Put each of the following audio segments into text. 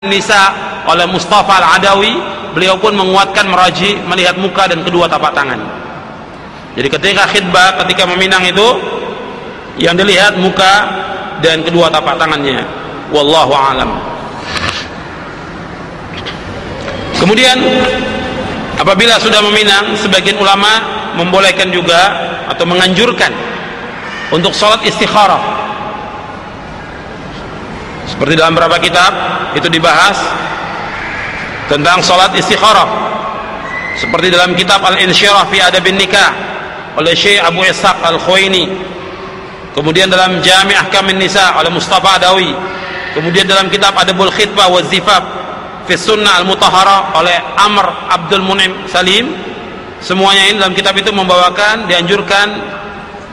Nisa oleh Mustafa Al-Adawi, beliau pun menguatkan meraji melihat muka dan kedua tapak tangan. Jadi ketika khitbah, ketika meminang itu yang dilihat muka dan kedua tapak tangannya. Wallahu a'lam. Kemudian apabila sudah meminang, sebagian ulama membolehkan juga atau menganjurkan untuk salat istikharah. Seperti dalam beberapa kitab itu dibahas tentang salat istikharah. Seperti dalam kitab Al-Insyirah fi Adabin Nikah oleh Syekh Abu Ishaq Al-Khuwaini. Kemudian dalam Jami' Ahkamin Nisa oleh Mustafa Adawi. Kemudian dalam kitab Adabul Khitbah wa Zifaf fi Sunnah Al-Mutahharah oleh Amr Abdul Mun'im Salim. Semuanya ini dalam kitab itu membawakan, dianjurkan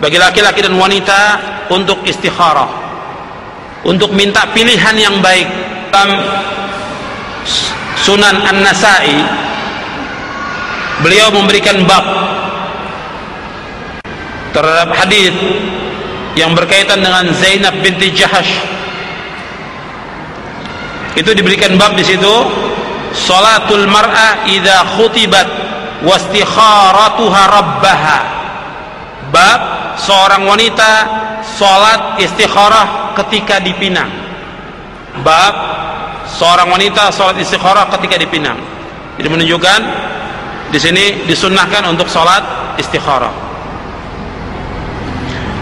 bagi laki-laki dan wanita untuk istikharah, untuk minta pilihan yang baik. Dalam Sunan An-Nasa'i beliau memberikan bab terhadap hadis yang berkaitan dengan Zainab binti Jahash. Itu diberikan bab di situ, salatul mar'a idza khutibat wastikharatuha rabbaha. Bab seorang wanita salat istikharah ketika dipinang. Bab seorang wanita salat istikharah ketika dipinang. Jadi menunjukkan di sini disunnahkan untuk salat istikharah.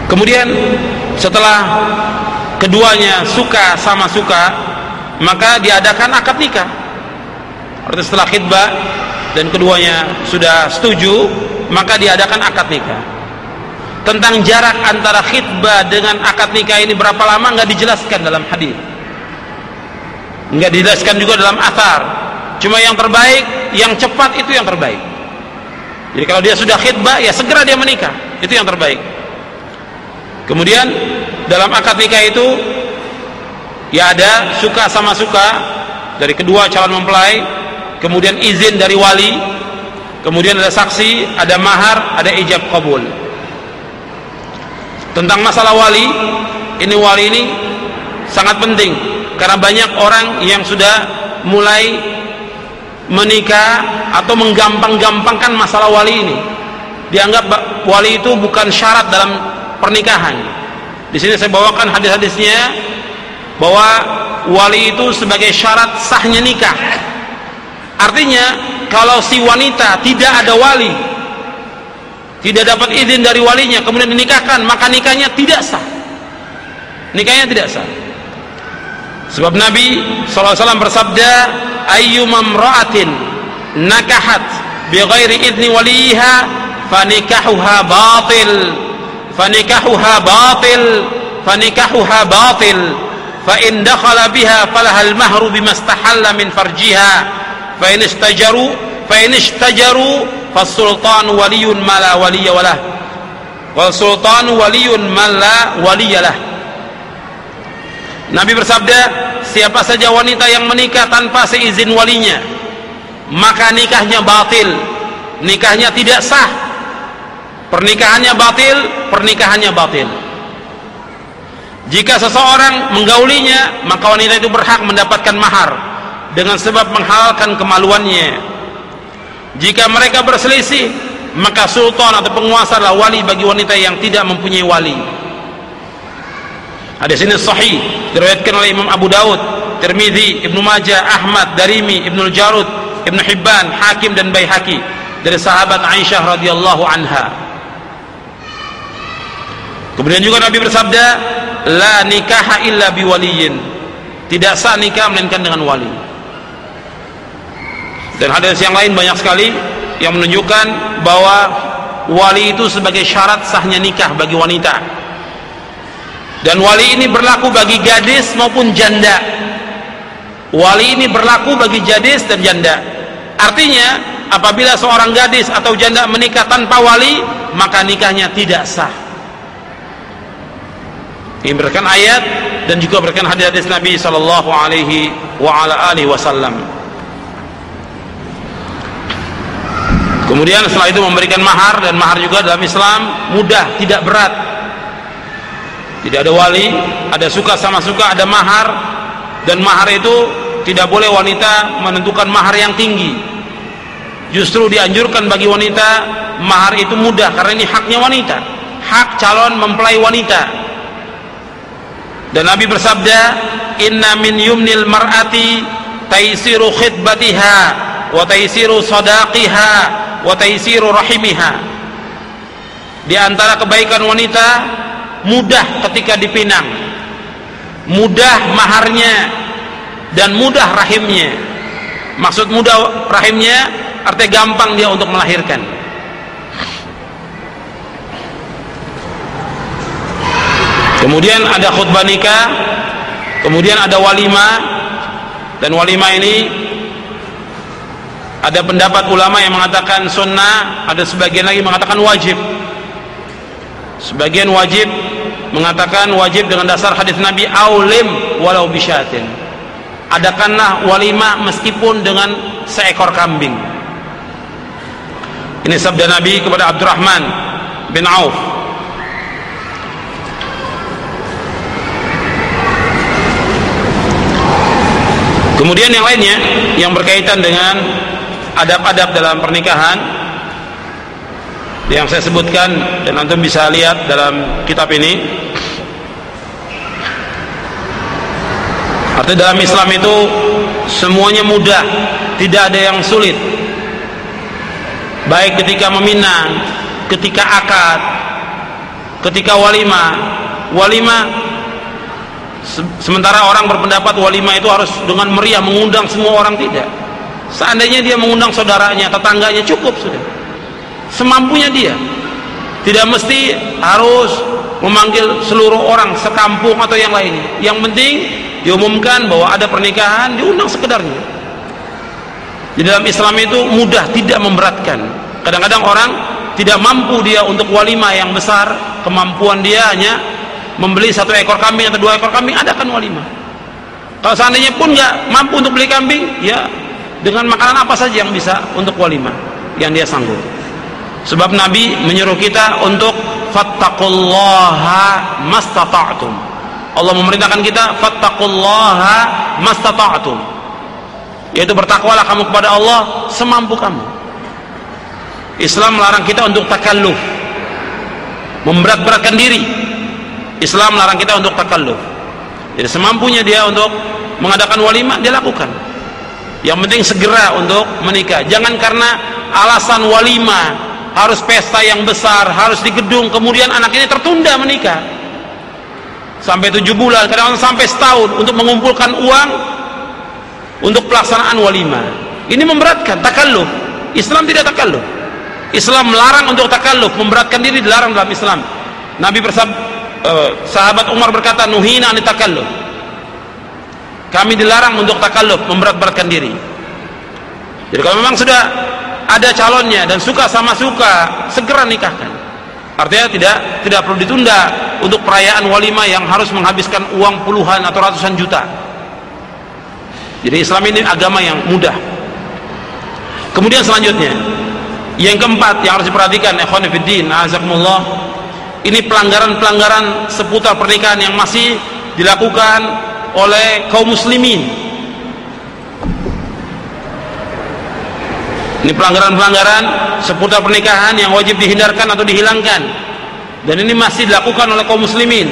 Kemudian setelah keduanya suka sama suka, maka diadakan akad nikah. Artinya setelah khitbah dan keduanya sudah setuju, maka diadakan akad nikah. Tentang jarak antara khitbah dengan akad nikah ini berapa lama nggak dijelaskan dalam hadis, nggak dijelaskan juga dalam athar. Cuma yang terbaik, yang cepat itu yang terbaik. Jadi kalau dia sudah khitbah, ya segera dia menikah, itu yang terbaik. Kemudian dalam akad nikah itu ya ada suka sama suka dari kedua calon mempelai, kemudian izin dari wali, kemudian ada saksi, ada mahar, ada ijab qabul. Tentang masalah wali ini sangat penting karena banyak orang yang sudah mulai menikah atau menggampang-gampangkan masalah wali ini. Dianggap wali itu bukan syarat dalam pernikahan. Di sini saya bawakan hadis-hadisnya bahwa wali itu sebagai syarat sahnya nikah. Artinya kalau si wanita tidak ada wali, tidak dapat izin dari walinya, kemudian dinikahkan, maka nikahnya tidak sah. Nikahnya tidak sah. Sebab Nabi SAW bersabda, ayyuma imra'atin nakahat bighairi idni waliha fanikahuha batil, fanikahuha batil, fanikahuha batil, fa in dakhala biha falahal mahru bimastahalla min farjiha, fa in ishtajaru fasultanu waliyun mala waliyawalah wal sultanu waliyun mala waliyalah. Nabi bersabda, siapa saja wanita yang menikah tanpa seizin walinya, maka nikahnya batil, nikahnya tidak sah, pernikahannya batil, pernikahannya batil. Jika seseorang menggaulinya, maka wanita itu berhak mendapatkan mahar dengan sebab menghalalkan kemaluannya. Jika mereka berselisih, maka sultan atau penguasa adalah wali bagi wanita yang tidak mempunyai wali. Hadis ini sahih, diriwayatkan oleh Imam Abu Daud, Tirmidzi, Ibnu Majah, Ahmad, Darimi, Ibnu Jarud, Ibnu Hibban, Hakim dan Baihaqi dari sahabat Aisyah radhiyallahu anha. Kemudian juga Nabi bersabda, la nikaha illa biwaliyin. Tidak sah nikah melainkan dengan wali. Dan hadis yang lain banyak sekali yang menunjukkan bahwa wali itu sebagai syarat sahnya nikah bagi wanita. Dan wali ini berlaku bagi gadis maupun janda. Wali ini berlaku bagi gadis dan janda. Artinya apabila seorang gadis atau janda menikah tanpa wali, maka nikahnya tidak sah. Ini berikan ayat dan juga berikan hadis Nabi sallallahu alaihi wasallam. Kemudian setelah itu memberikan mahar, dan mahar juga dalam Islam mudah, tidak berat. Tidak ada wali, ada suka sama suka, ada mahar, dan mahar itu tidak boleh wanita menentukan mahar yang tinggi. Justru dianjurkan bagi wanita mahar itu mudah, karena ini haknya wanita, hak calon mempelai wanita. Dan Nabi bersabda, inna min yumnil mar'ati taisiru khidbatiha wa taisiru sadaqiha wa taisiru rahimiha. Di antara kebaikan wanita, mudah ketika dipinang, mudah maharnya, dan mudah rahimnya. Maksud mudah rahimnya artinya gampang dia untuk melahirkan. Kemudian ada khutbah nikah, kemudian ada walimah. Dan walimah ini ada pendapat ulama yang mengatakan sunnah, ada sebagian lagi mengatakan wajib. Sebagian wajib mengatakan wajib dengan dasar hadis Nabi, aulim walau bisyatin. Adakanlah walimah meskipun dengan seekor kambing. Ini sabda Nabi kepada Abdurrahman bin Auf. Kemudian yang lainnya yang berkaitan dengan adab-adab dalam pernikahan yang saya sebutkan, dan antum bisa lihat dalam kitab ini. Artinya dalam Islam itu semuanya mudah, tidak ada yang sulit. Baik ketika meminang, ketika akad, ketika walimah. Walimah, sementara orang berpendapat walimah itu harus dengan meriah, mengundang semua orang, tidak. Seandainya dia mengundang saudaranya, tetangganya, cukup sudah, semampunya dia. Tidak mesti harus memanggil seluruh orang sekampung atau yang lainnya. Yang penting diumumkan bahwa ada pernikahan, diundang sekedarnya. Di dalam Islam itu mudah, tidak memberatkan. Kadang-kadang orang tidak mampu dia untuk walimah yang besar, kemampuan dia hanya membeli 1 ekor kambing atau 2 ekor kambing, adakan walimah. Kalau seandainya pun nggak mampu untuk beli kambing, ya dengan makanan apa saja yang bisa untuk walimah yang dia sanggup. Sebab Nabi menyuruh kita untuk fattaqullaha mastata'tum. Allah memerintahkan kita fattaqullaha mastata'tum, yaitu bertakwalah kamu kepada Allah semampu kamu. Islam melarang kita untuk takalluf, memberat-beratkan diri. Islam melarang kita untuk takalluf. Jadi semampunya dia untuk mengadakan walimah, dia lakukan. Yang penting segera untuk menikah. Jangan karena alasan walimah, harus pesta yang besar, harus di gedung, kemudian anak ini tertunda menikah sampai 7 bulan, kadang-kadang sampai setahun untuk mengumpulkan uang untuk pelaksanaan walimah. Ini memberatkan, takalluf. Islam tidak takalluf. Islam melarang untuk takalluf, memberatkan diri dilarang dalam Islam. Nabi sahabat Umar berkata, nuhina anit takalluf. Kami dilarang untuk takalluf, memberat-beratkan diri. Jadi kalau memang sudah ada calonnya dan suka sama suka, segera nikahkan. Artinya tidak perlu ditunda untuk perayaan walimah yang harus menghabiskan uang puluhan atau ratusan juta. Jadi Islam ini agama yang mudah. Kemudian selanjutnya, yang keempat yang harus diperhatikan, ikhwan fillah, azakumullah, ini pelanggaran-pelanggaran seputar pernikahan yang masih dilakukan oleh kaum muslimin. Ini pelanggaran-pelanggaran seputar pernikahan yang wajib dihindarkan atau dihilangkan, dan ini masih dilakukan oleh kaum muslimin.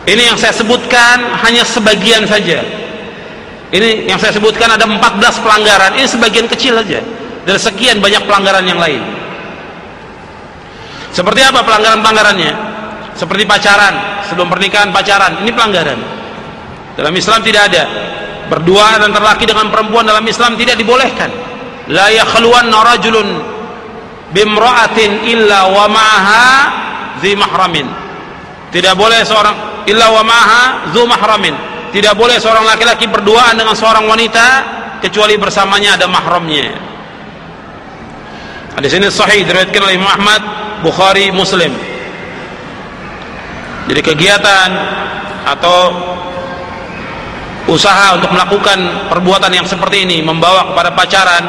Ini yang saya sebutkan hanya sebagian saja. Ini yang saya sebutkan ada 14 pelanggaran. Ini sebagian kecil saja dari sekian banyak pelanggaran yang lain. Seperti apa pelanggaran-pelanggarannya? Seperti pacaran, sebelum pernikahan pacaran, ini pelanggaran. Dalam Islam tidak ada. Berduaan antara laki dengan perempuan dalam Islam tidak dibolehkan. La yakhluwanna rajulun bimra'atin illa wa ma'aha dzi mahramin. Tidak boleh seorang illa wa ma'aha dzu mahramin. Tidak boleh seorang laki-laki berduaan dengan seorang wanita kecuali bersamanya ada mahramnya. Hadis ini sahih diriwayatkan oleh Imam Ahmad, Bukhari, Muslim. Jadi kegiatan atau usaha untuk melakukan perbuatan yang seperti ini membawa kepada pacaran